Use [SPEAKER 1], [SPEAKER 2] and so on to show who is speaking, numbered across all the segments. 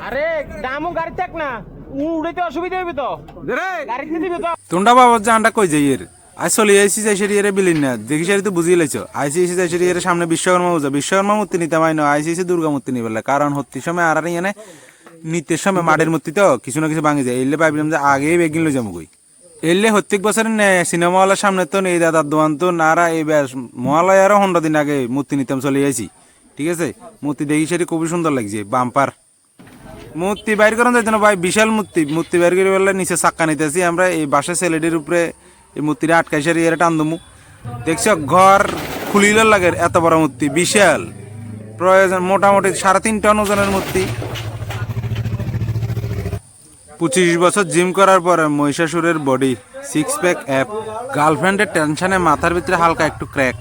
[SPEAKER 1] আরে দামও গাড়ি থাক না উড়াইতে অসুবিধা হইবে তো গাড়িতে দিবে তো
[SPEAKER 2] তোমরা বাবা জানটা কই যাই এর আজ চলে আইসি যাই সেরি এর বিলিন না দেখি সেরি তো বুঝিয়ে লাইছো আইসিসি যাই সেরি এর সামনে বিশ্বকর্মা পূজা বিশ্বকর্মা মূর্তি নিতে মাইনো আইসিসি দুর্গা মূর্তি নিবে কারণ হত্তির সময় আর এনে নিত্যের সময় মাটির মূর্তি তো কিছু না কিছু ভাঙে যায় এলে ভাবলাম যে আগেই বেগিন লো যাবো কই এলে প্রত্যেক বছরের সিনেমা হলের সামনে তো এই দাদার দোকান তো নারা এই মহালয় আরো 15 দিন আগে মূর্তি নিতাম চলে আইছি ঠিক আছে মূর্তি দেখি সেটি খুবই সুন্দর লাগছে বাম্পার মূর্তি বাইর করেন যাইতো না ভাই বিশাল মূর্তি বাইর করে বললে নিচে চাক্কা নিতেছি আমরা এই বাসের ছেলেটির উপরে এই মূর্তিটা আটকাই সারি এর টান দমু দেখছো ঘর খুলিল লাগে এত বড় মূর্তি বিশাল প্রয়োজন মোটামুটি 3.5 টন ওজনের মূর্তি 25 বছর জিম করার পরে মহিষাসুরের বডি 6 প্যাক অ্যাপ গার্লফ্রেন্ডের টেনশনে মাথার ভিতরে হালকা একটু ক্র্যাক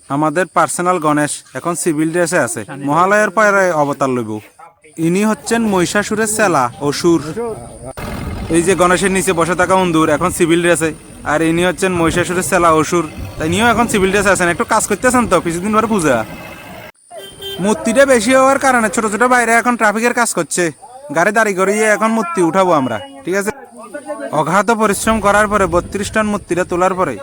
[SPEAKER 2] আমাদের পার্সোনাল গণেশ এখন সিভিল ড্রেসে আছে মহালয়ের পরে অবতার লইব ইনি হচ্ছেন মহিষাসুরের সেলা অসুর এই যে গণেশের নিচে বসে থাকা অন্দুর এখন সিভিল ড্রেসে আর ইনি হচ্ছেন মহিষাসুরের সেলা অসুর তাই নিয়েও এখন সিভিল ড্রেসে আছেন একটু কাজ করতেছেন তো কিছুদিন পরে পূজা মূর্তিটা বেশি হওয়ার কারণে ছোট ছোট বাইরে এখন ট্রাফিকের কাজ করছে গাড়ি দাঁড়ি করিয়ে এখন মূর্তি উঠাবো আমরা ঠিক আছে অগাধ পরিশ্রম করার পরে 32 টন মূর্তিটা তোলার পরে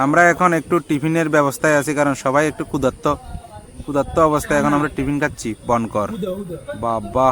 [SPEAKER 2] আমরা এখন একটু টিফিনের ব্যবস্থায় আছি কারণ সবাই একটু ক্ষুধার্ত অবস্থায় এখন আমরা টিফিন খাচ্ছি বনকর বাবা